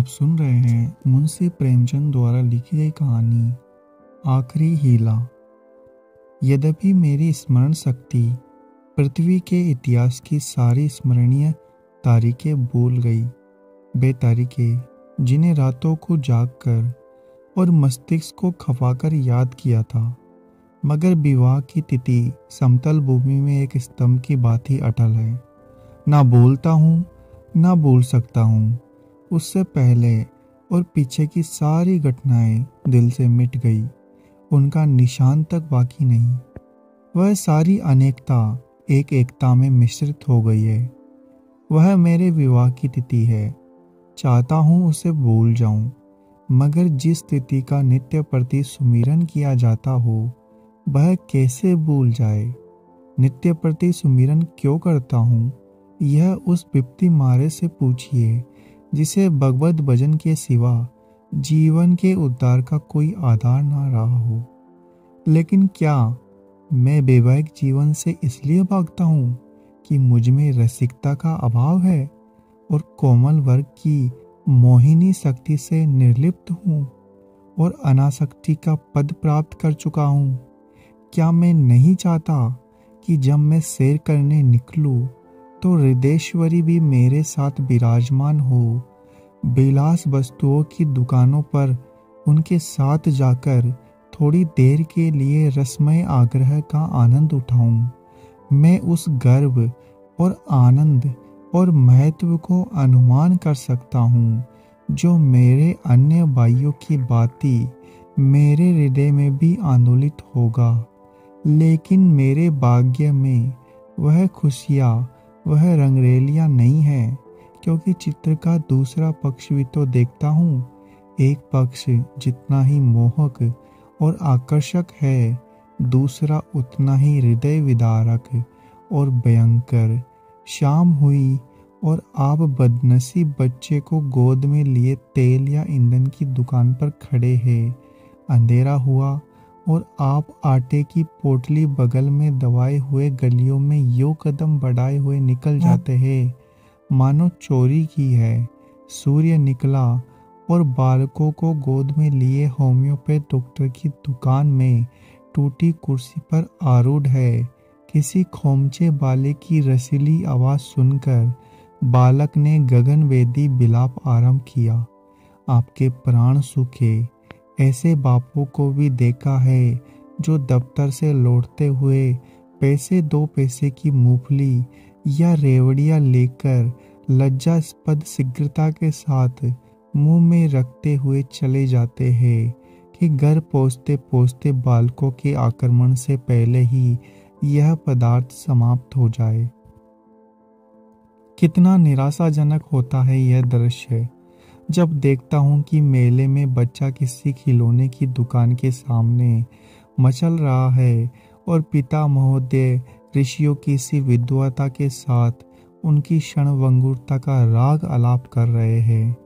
आप सुन रहे हैं मुंशी प्रेमचंद द्वारा लिखी गई कहानी आखिरी हीला। यद्यपि मेरी स्मरण शक्ति पृथ्वी के इतिहास की सारी स्मरणीय तारीखें भूल गई, वे तारीखें जिन्हें रातों को जागकर और मस्तिष्क को खपाकर याद किया था, मगर विवाह की तिथि समतल भूमि में एक स्तंभ की बात ही अटल है। ना बोलता हूँ ना भूल सकता हूँ। उससे पहले और पीछे की सारी घटनाएं दिल से मिट गई, उनका निशान तक बाकी नहीं। वह सारी अनेकता एक एकता में मिश्रित हो गई है। वह मेरे विवाह की तिथि है। चाहता हूँ उसे भूल जाऊं, मगर जिस तिथि का नित्य प्रति सुमिरन किया जाता हो वह कैसे भूल जाए। नित्य प्रति सुमिरन क्यों करता हूँ, यह उस विपत्ति मारे से पूछिए जिसे भगवत भजन के सिवा जीवन के उद्धार का कोई आधार ना रहा हो। लेकिन क्या मैं वैवाहिक जीवन से इसलिए भागता हूँ कि मुझ में रसिकता का अभाव है और कोमल वर्ग की मोहिनी शक्ति से निर्लिप्त हूँ और अनासक्ति का पद प्राप्त कर चुका हूँ। क्या मैं नहीं चाहता कि जब मैं सैर करने निकलूं तो हृदयेश्वरी भी मेरे साथ विराजमान हो, विलास वस्तुओं की दुकानों पर उनके साथ जाकर थोड़ी देर के लिए रसमय आग्रह का आनंद उठाऊं। मैं उस गर्व और आनंद और महत्व को अनुमान कर सकता हूँ जो मेरे अन्य भाइयों की भांति मेरे हृदय में भी आंदोलित होगा। लेकिन मेरे भाग्य में वह खुशियाँ, वह रंगरेलियाँ नहीं है, क्योंकि चित्र का दूसरा पक्ष भी तो देखता हूँ। एक पक्ष जितना ही मोहक और आकर्षक है, दूसरा उतना ही हृदय विदारक और भयंकर। शाम हुई और आप बदनसीब बच्चे को गोद में लिए तेल या ईंधन की दुकान पर खड़े हैं। अंधेरा हुआ और आप आटे की पोटली बगल में दबाए हुए गलियों में यूं कदम बढ़ाए हुए निकल जाते हैं मानो चोरी की है। सूर्य निकला और बालकों को गोद में लिए होम्योपैथ डॉक्टर की दुकान में टूटी कुर्सी पर आरूढ़ है। किसी खोमचे बाले की रसीली आवाज सुनकर बालक ने गगनभेदी विलाप आरंभ किया। आपके प्राण सूखे। ऐसे बापों को भी देखा है जो दफ्तर से लौटते हुए पैसे 2 पैसे की मूंगफली या रेवड़ियां लेकर लज्जास्पद शीघ्रता के साथ मुंह में रखते हुए चले जाते हैं कि घर पहुंचते पहुंचते बालकों के आक्रमण से पहले ही यह पदार्थ समाप्त हो जाए। कितना निराशाजनक होता है यह दृश्य जब देखता हूँ कि मेले में बच्चा किसी खिलौने की दुकान के सामने मचल रहा है और पिता महोदय ऋषियों की सी विद्वता के साथ उनकी क्षणभंगुरता का राग आलाप कर रहे हैं।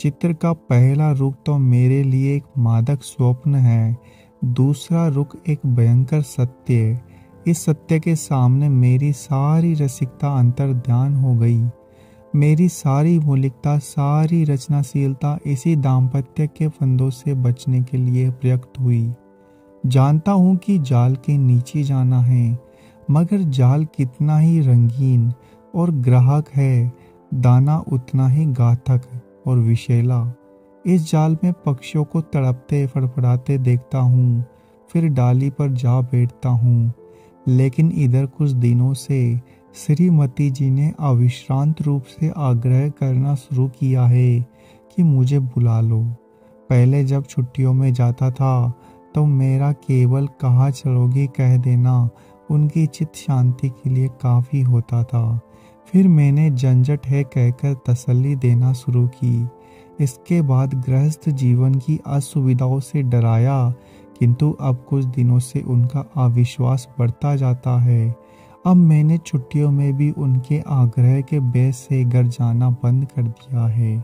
चित्र का पहला रुख तो मेरे लिए एक मादक स्वप्न है, दूसरा रुख एक भयंकर सत्य। इस सत्य के सामने मेरी सारी रसिकता अंतर्ध्यान हो गई। मेरी सारी मौलिकता, सारी रचनाशीलता इसी दाम्पत्य के फंदों से बचने के लिए प्रयुक्त हुई। जानता हूँ कि जाल के नीचे जाना है, मगर जाल कितना ही रंगीन और ग्राहक है, दाना उतना ही घातक और विषैला। इस जाल में पक्षियों को तड़पते फड़फड़ाते देखता हूँ, फिर डाली पर जा बैठता हूँ। लेकिन इधर कुछ दिनों से श्रीमती जी ने अविश्रांत रूप से आग्रह करना शुरू किया है कि मुझे बुला लो। पहले जब छुट्टियों में जाता था तो मेरा केवल कहाँ चलोगी कह देना उनकी चित्त शांति के लिए काफ़ी होता था। फिर मैंने झंझट है कहकर तसल्ली देना शुरू की। इसके बाद गृहस्थ जीवन की असुविधाओं से डराया, किंतु अब कुछ दिनों से उनका अविश्वास बढ़ता जाता है। अब मैंने छुट्टियों में भी उनके आग्रह के बेस से घर जाना बंद कर दिया है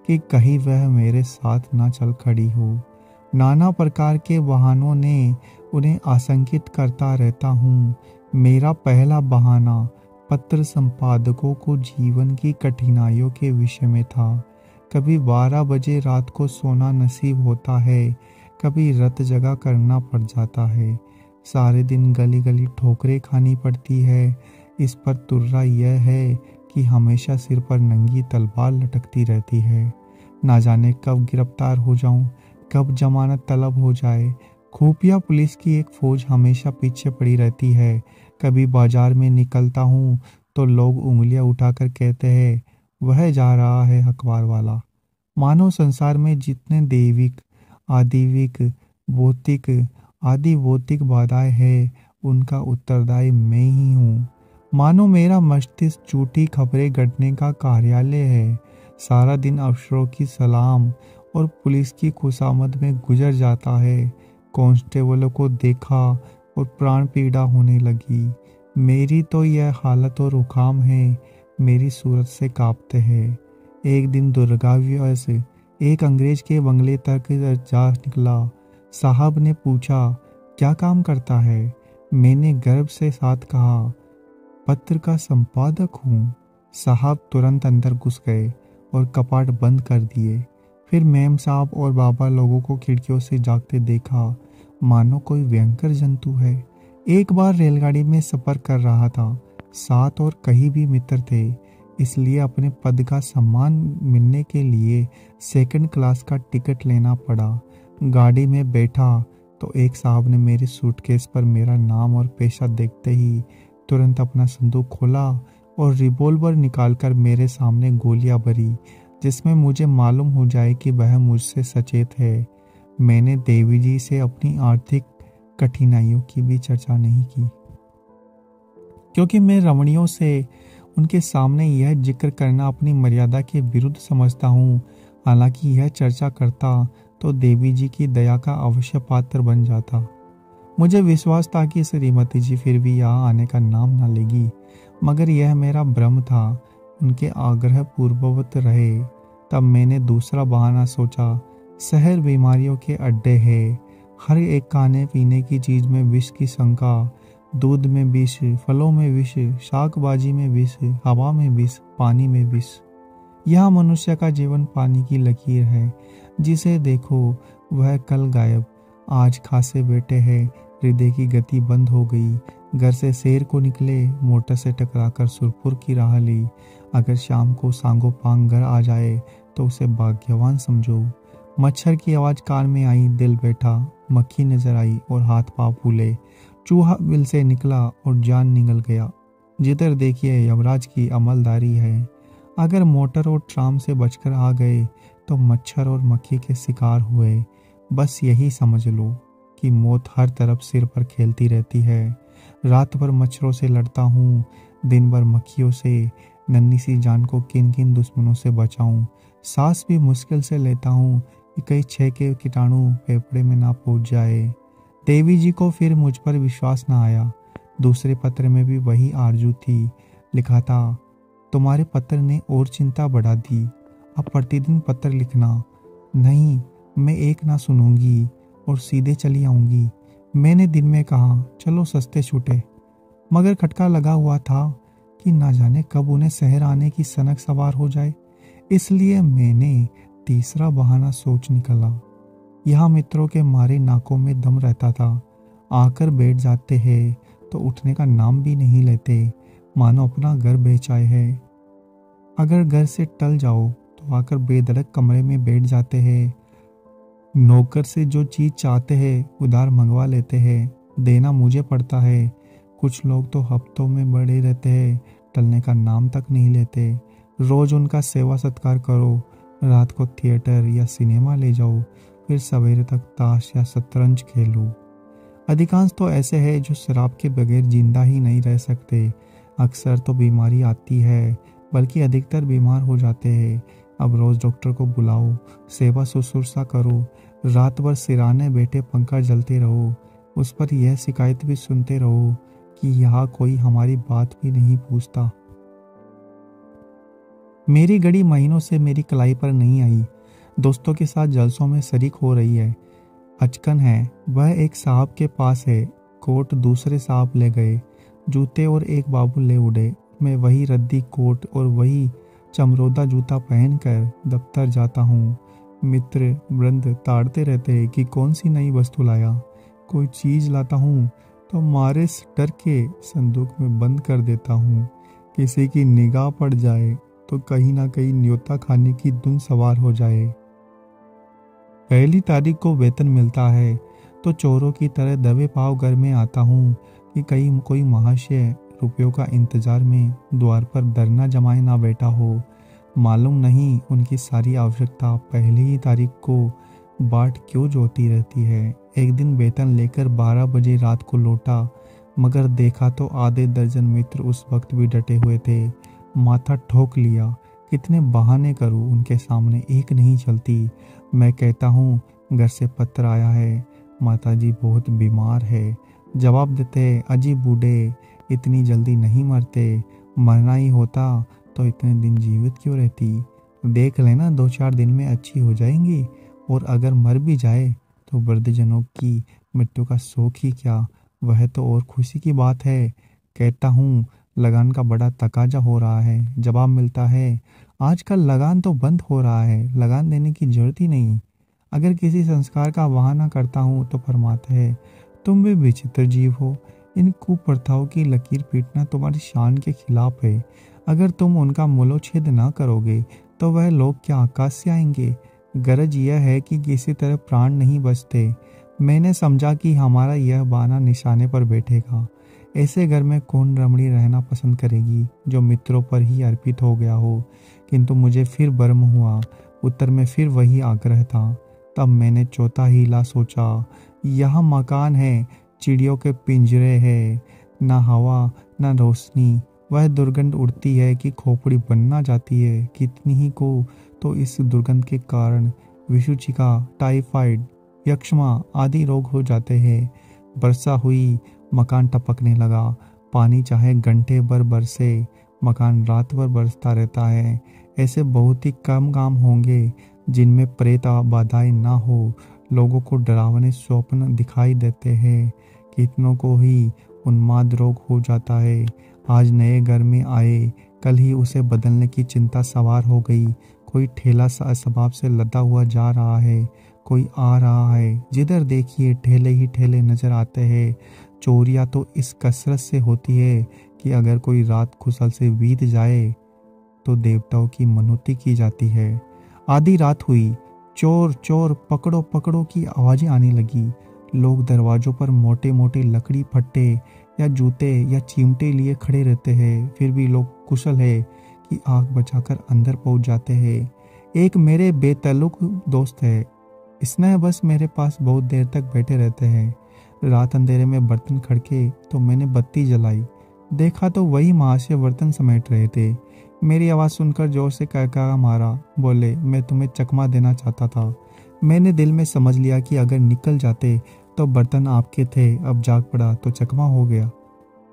कि कहीं वह मेरे साथ ना चल खड़ी हो। नाना प्रकार के बहानों ने उन्हें आशंकित करता रहता हूँ। मेरा पहला बहाना पत्र संपादकों को जीवन की कठिनाइयों के विषय में था। कभी 12 बजे रात को सोना नसीब होता है, कभी रात जगा करना पड़ जाता है। सारे दिन गली गली ठोकरें खानी पड़ती है। इस पर तुर्रा यह है कि हमेशा सिर पर नंगी तलवार लटकती रहती है। ना जाने कब गिरफ्तार हो जाऊं, कब जमानत तलब हो जाए। खुफिया पुलिस की एक फौज हमेशा पीछे पड़ी रहती है। कभी बाजार में निकलता हूँ तो लोग उंगलियां उठाकर कहते हैं, वह जा रहा है अखबार वाला। मानव संसार में जितने दैविक, आदिविक, भौतिक, आदि भौतिक बाधाएं हैं, उनका उत्तरदायी मैं ही हूँ। मानो मेरा मस्तिष्क झूठी खबरें गढ़ने का कार्यालय है। सारा दिन अफसरों की सलाम और पुलिस की खुशामद में गुजर जाता है। कांस्टेबलों को देखा और प्राण पीड़ा होने लगी। मेरी तो यह हालत और रुकाम है, मेरी सूरत से कांपते हैं। एक दिन दुर्भाग्यवश एक अंग्रेज के बंगले तक जा निकला। साहब ने पूछा, क्या काम करता है? मैंने गर्व से साथ कहा, पत्र का संपादक हूँ। साहब तुरंत अंदर घुस गए और कपाट बंद कर दिए। फिर मेम साहब और बाबा लोगों को खिड़कियों से झांकते देखा, मानो कोई भयंकर जंतु है। एक बार रेलगाड़ी में सफर कर रहा था, साथ और कहीं भी मित्र थे, इसलिए अपने पद का सम्मान मिलने के लिए सेकंड क्लास का टिकट लेना पड़ा। गाड़ी में बैठा तो एक साहब ने मेरे सूटकेस पर मेरा नाम और पेशा देखते ही तुरंत अपना संदूक खोला और रिवॉल्वर निकालकर मेरे सामने गोलियां भरी, जिसमें मुझे मालूम हो जाए कि वह मुझसे सचेत है। मैंने देवी जी से अपनी आर्थिक कठिनाइयों की भी चर्चा नहीं की, क्योंकि मैं रमणियों से उनके सामने यह जिक्र करना अपनी मर्यादा के विरुद्ध समझता हूँ। हालांकि यह चर्चा करता तो देवी जी की दया का अवश्य पात्र बन जाता। मुझे विश्वास था कि श्रीमती जी फिर भी यहाँ आने का नाम न लेगी, मगर यह मेरा भ्रम था। उनके आग्रह पूर्ववत रहे। तब मैंने दूसरा बहाना सोचा, शहर बीमारियों के अड्डे है। हर एक खाने पीने की चीज में विष की शंका। दूध में विष, फलों में विष, शाकभाजी में विष, हवा में विष, पानी में विष। यह मनुष्य का जीवन पानी की लकीर है। जिसे देखो वह कल गायब, आज खासे बैठे हैं, हृदय की गति बंद हो गई। घर से शेर को निकले, मोटर से टकराकर सुरपुर की राह ली। अगर शाम को सांगो पांग घर आ जाए तो उसे भाग्यवान समझो। मच्छर की आवाज कान में आई, दिल बैठा। मक्खी नजर आई और हाथ पांव फूले। चूहा बिल से निकला और जान निकल गया। जिधर देखिए यमराज की अमलदारी है। अगर मोटर और ट्राम से बचकर आ गए तो मच्छर और मक्खी के शिकार हुए। बस यही समझ लो कि मौत हर तरफ सिर पर खेलती रहती है। रात भर मच्छरों से लड़ता हूँ, दिन भर मक्खियों से। नन्ही सी जान को किन किन दुश्मनों से बचाऊं। सांस भी मुश्किल से लेता हूँ कि कहीं छह के कीटाणु फेफड़े में ना पहुंच जाए। देवी जी को फिर मुझ पर विश्वास न आया। दूसरे पत्र में भी वही आरजू थी। लिखा था, तुम्हारे पत्र ने और चिंता बढ़ा दी। अब प्रतिदिन पत्र लिखना। नहीं, मैं एक ना सुनूंगी और सीधे चली आऊंगी। मैंने दिन में कहा, चलो सस्ते छूटे, मगर खटका लगा हुआ था कि ना जाने कब उन्हें शहर आने की सनक सवार हो जाए। इसलिए मैंने तीसरा बहाना सोच निकला। यहाँ मित्रों के मारे नाकों में दम रहता था। आकर बैठ जाते हैं तो उठने का नाम भी नहीं लेते, मानो अपना घर बेच आए हैं। अगर घर से टल जाओ तो आकर बेधड़क कमरे में बैठ जाते हैं। नौकर से जो चीज चाहते हैं उधार मंगवा लेते हैं। देना मुझे पड़ता है। कुछ लोग तो हफ्तों में बड़े रहते हैं, टलने का नाम तक नहीं लेते। रोज उनका सेवा सत्कार करो, रात को थिएटर या सिनेमा ले जाओ, फिर सवेरे तक ताश या शतरंज खेलो। अधिकांश तो ऐसे हैं जो शराब के बगैर जिंदा ही नहीं रह सकते। अक्सर तो बीमारी आती है, बल्कि अधिकतर बीमार हो जाते हैं। अब रोज डॉक्टर को बुलाओ, सेवा शुश्रूषा करो, रात भर सिराने बैठे पंखा जलते रहो। उस पर यह शिकायत भी सुनते रहो कि यहाँ कोई हमारी बात भी नहीं पूछता। मेरी घड़ी महीनों से मेरी कलाई पर नहीं आई। दोस्तों के साथ जलसों में शरीक हो रही है। अचकन है, वह एक साहब के पास है। कोट दूसरे साहब ले गए, जूते और एक बाबू ले उड़े। मैं वही रद्दी कोट और वही चमरोदा जूता पहनकर दफ्तर जाता हूँ। मित्र वृंद ताड़ते रहते हैं कि कौन सी नई वस्तु लाया। कोई चीज लाता हूँ तो मारे से डर के संदूक में बंद कर देता हूँ। किसी की निगाह पड़ जाए तो कहीं ना कहीं न्योता खाने की धुन सवार हो जाए। पहली तारीख को वेतन मिलता है तो चोरों की तरह दबे पाव घर में आता हूँ कि कहीं कोई महाशय रुपयों का इंतजार में द्वार पर धरना जमाए ना बैठा हो। मालूम नहीं उनकी सारी आवश्यकता पहली ही तारीख को बाट क्यों जोती रहती है। एक दिन वेतन लेकर 12 बजे रात को लौटा, मगर देखा तो आधे दर्जन मित्र उस वक्त भी डटे हुए थे। माथा ठोक लिया, कितने बहाने करूं, उनके सामने एक नहीं चलती। मैं कहता हूँ घर से पत्र आया है, माताजी बहुत बीमार है। जवाब देते, अजी बूढ़े इतनी जल्दी नहीं मरते, मरना ही होता तो इतने दिन जीवित क्यों रहती। देख लेना 2-4 दिन में अच्छी हो जाएंगी, और अगर मर भी जाए तो वृद्धजनों की मृत्यु का शोक ही क्या, वह तो और खुशी की बात है। कहता हूँ लगान का बड़ा तकाजा हो रहा है। जवाब मिलता है, आजकल लगान तो बंद हो रहा है, लगान देने की जरूरत ही नहीं। अगर किसी संस्कार का बहाना करता हूँ तो फरमाते हैं, तुम भी विचित्र जीव हो, इन कुप्रथाओं की लकीर पीटना तुम्हारी शान के खिलाफ है। अगर तुम उनका मूलोच्छेद ना करोगे तो वह लोग क्या आकाश से आएंगे। गरज यह है कि किसी तरह प्राण नहीं बचते। मैंने समझा कि हमारा यह बहाना निशाने पर बैठेगा। ऐसे घर में कौन रमणी रहना पसंद करेगी जो मित्रों पर ही अर्पित हो गया हो। किंतु मुझे फिर भ्रम हुआ, उत्तर में फिर वही आग्रह था। तब मैंने चौथा हीला सोचा, यहाँ मकान है, चिड़ियों के पिंजरे है, ना हवा ना रोशनी, वह दुर्गंध उड़ती है कि खोपड़ी बनना जाती है। कितनी ही को तो इस दुर्गंध के कारण विषुचिका, टाइफाइड, यक्ष्मा आदि रोग हो जाते हैं। वर्षा हुई, मकान टपकने लगा। पानी चाहे घंटे भर बरसे, मकान रात भर बरसता रहता है। ऐसे बहुत ही कम काम होंगे जिनमें प्रेत बाधाएं ना हो। लोगों को डरावने स्वप्न दिखाई देते हैं, कितनों को ही उन्माद रोग हो जाता है। आज नए घर में आए, कल ही उसे बदलने की चिंता सवार हो गई। कोई ठेला सा स्वभाव से लदा हुआ जा रहा है, कोई आ रहा है, जिधर देखिए ठेले ही ठेले नजर आते हैं। चोरियां तो इस कसरत से होती है कि अगर कोई रात कुशल से बीत जाए तो देवताओं की मनौती की जाती है। आधी रात हुई, चोर चोर पकड़ो पकड़ो की आवाजें आने लगी। लोग दरवाजों पर मोटे मोटे लकड़ी फट्टे या जूते या चिमटे लिए खड़े रहते हैं। फिर भी लोग कुशल है कि आग बचाकर अंदर पहुंच जाते हैं। एक मेरे बेतल्लुक दोस्त है, इसने बस मेरे पास बहुत देर तक बैठे रहते हैं। रात अंधेरे में बर्तन खड़के तो मैंने बत्ती जलाई, देखा तो वही महाशय बर्तन समेट रहे थे। मेरी आवाज़ सुनकर जोर से कहका मारा, बोले, मैं तुम्हें चकमा देना चाहता था। मैंने दिल में समझ लिया कि अगर निकल जाते तो बर्तन आपके थे, अब जाग पड़ा तो चकमा हो गया।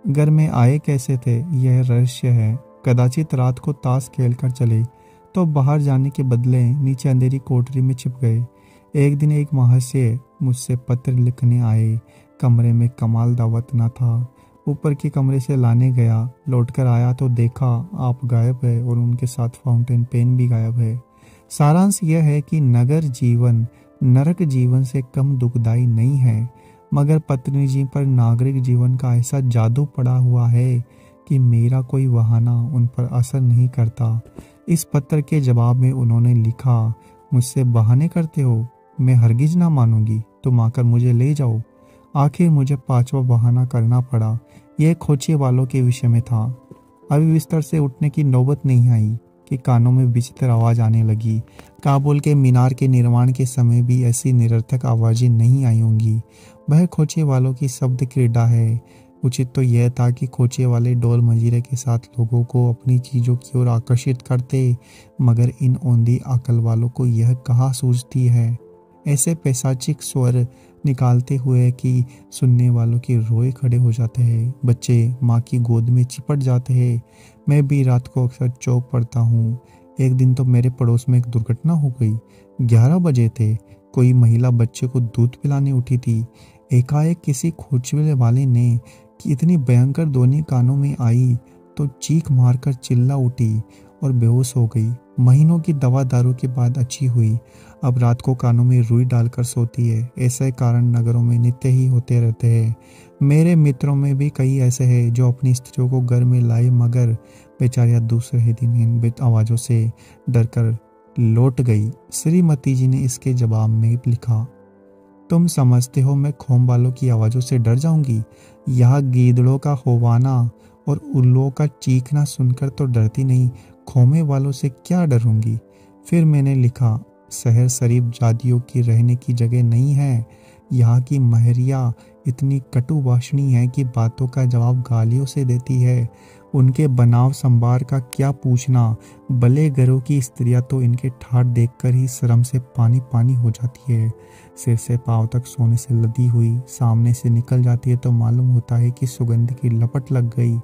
घर में आए कैसे थे यह रहस्य है। कदाचित रात को ताश खेल कर चले तो बाहर जाने के बदले नीचे अंधेरी कोठरी में छिप गए। एक दिन एक महाशय मुझसे पत्र लिखने आए। कमरे में कमाल दावत न था। ऊपर के कमरे से लाने गया, लौटकर आया तो देखा आप गायब है और उनके साथ फाउंटेन पेन भी गायब है। सारांश यह है कि नगर जीवन नरक जीवन से कम दुखदाई नहीं है, मगर पत्नी जी पर नागरिक जीवन का ऐसा जादू पड़ा हुआ है कि मेरा कोई बहाना उन पर असर नहीं करता। इस पत्र के जवाब में उन्होंने लिखा, मुझसे बहाने करते हो, मैं हरगिज ना मानूंगी, तुम आकर मुझे ले जाओ। आखिर मुझे 5वां बहाना करना पड़ा। यह खोचे वालों के विषय में था। अभी बिस्तर से उठने की नौबत नहीं आई कि कानों में विचित्र आवाज आने लगी। काबुल के मीनार के निर्माण के समय भी ऐसी निरर्थक आवाजें नहीं आई होंगी। वह खोचे वालों की शब्द क्रीड़ा है। उचित तो यह था कि खोचे वाले डोल मंजीरे के साथ लोगों को अपनी चीजों की ओर आकर्षित करते, मगर इन औंधी अकल वालों को यह कहाँ सूझती है। ऐसे पैशाचिक स्वर निकालते हुए कि सुनने वालों के रोए खड़े हो जाते हैं। बच्चे माँ की गोद में चिपट जाते हैं। मैं भी रात को अक्सर चौंक पड़ता हूँ। एक दिन तो मेरे पड़ोस में एक दुर्घटना हो गई। 11 बजे थे। कोई महिला बच्चे को दूध पिलाने उठी थी। एकाएक किसी खोचले वाले ने कि इतनी भयंकर ध्वनि कानों में आई तो चीख मारकर चिल्ला उठी और बेहोश हो गई। महीनों की दवा दारू के बाद अच्छी हुई। अब रात को कानों में रुई डालकर सोती है। ऐसे कारण नगरों में नित्य ही होते रहते हैं। मेरे मित्रों में भी कई ऐसे हैं जो अपनी स्त्रियों को घर में लाए, मगर बेचारियां दूसरे ही दिन इन आवाज़ों से डरकर लौट गई। श्रीमती जी ने इसके जवाब में लिखा, तुम समझते हो मैं खोम वालों की आवाज़ों से डर जाऊंगी? यह गीदड़ों का होवाना और उल्लुओं का चीखना सुनकर तो डरती नहीं, खोमे वालों से क्या डरूंगी? फिर मैंने लिखा, शहर शरीफ जादियों की रहने की जगह नहीं है। यहाँ की महरिया इतनी कटु भाषणी है कि बातों का जवाब गालियों से देती है। उनके बनाव संभार का क्या पूछना। भले घरों की स्त्रियां तो इनके ठाट देखकर ही शर्म से पानी पानी हो जाती है। सिर से पांव तक सोने से लदी हुई सामने से निकल जाती है तो मालूम होता है कि सुगंध की लपट लग गई।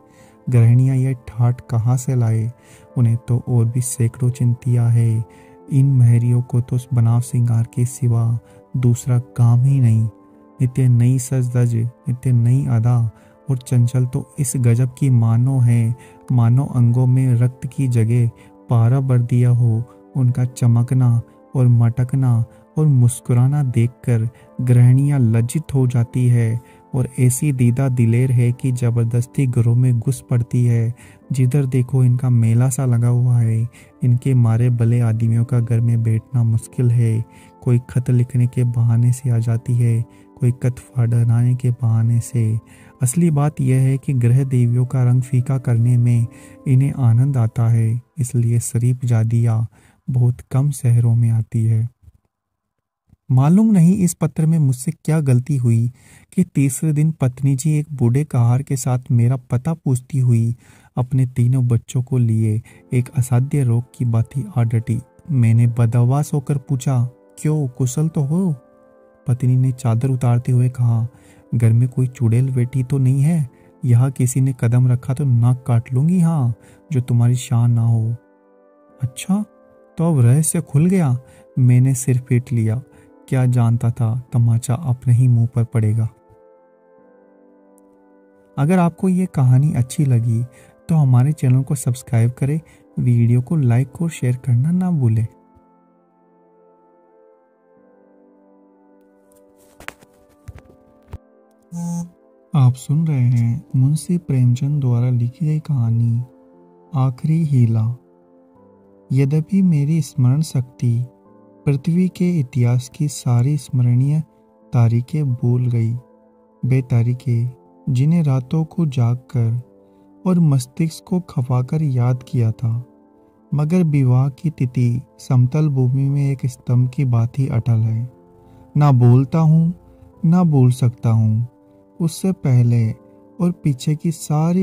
गृहिणियां यह ठाट कहाँ से लाए? उन्हें तो और भी सैकड़ों चिंतियां है। इन महरियों को तो बनाव श्रृंगार के सिवा दूसरा काम ही नहीं। नित्य नई सज धज, नित्य नई अदा और चंचल तो इस गजब की मानो है, मानो अंगों में रक्त की जगह पारा भर दिया हो। उनका चमकना और मटकना और मुस्कुराना देखकर गृहिणियां लज्जित हो जाती है और ऐसी दीदा दिलेर है कि जबरदस्ती घरों में घुस पड़ती है। जिधर देखो इनका मेला सा लगा हुआ है। इनके मारे भले आदमियों का घर में बैठना मुश्किल है। कोई खत लिखने के बहाने से आ जाती है, कोई खत फाड़ने के बहाने से। असली बात यह है कि ग्रह देवियों का रंग फीका करने में इन्हें आनंद आता है। इसलिए शरीफ जादियाँ बहुत कम शहरों में आती है। मालूम नहीं इस पत्र में मुझसे क्या गलती हुई कि तीसरे दिन पत्नी जी एक बूढ़े कहार के साथ मेरा पता पूछती हुई अपने तीनों बच्चों को लिए एक असाध्य रोग की बाती आ डटी। मैंने बदहवास होकर पूछा, क्यों, कुशल तो हो? पत्नी ने चादर उतारते हुए कहा, घर में कोई चुड़ैल बेटी तो नहीं है? यहाँ किसी ने कदम रखा तो नाक काट लूंगी, हाँ, जो तुम्हारी शान ना हो। अच्छा, तो अब रहस्य खुल गया। मैंने सिर पीट लिया। क्या जानता था तमाचा अपने ही मुंह पर पड़ेगा। अगर आपको ये कहानी अच्छी लगी तो हमारे चैनल को सब्सक्राइब करें, वीडियो को लाइक और शेयर करना ना भूलें। आप सुन रहे हैं मुंशी प्रेमचंद द्वारा लिखी गई कहानी आखिरी हीला। यद्यपि मेरी स्मरण शक्ति पृथ्वी के इतिहास की सारी स्मरणीय तारीखें भूल गई, वे तारीखें जिन्हें रातों को जागकर और मस्तिष्क को खपाकर याद किया था, मगर विवाह की तिथि समतल भूमि में एक स्तंभ की बात ही अटल है। ना भूलता हूँ, ना भूल सकता हूँ। उससे पहले और पीछे की सारी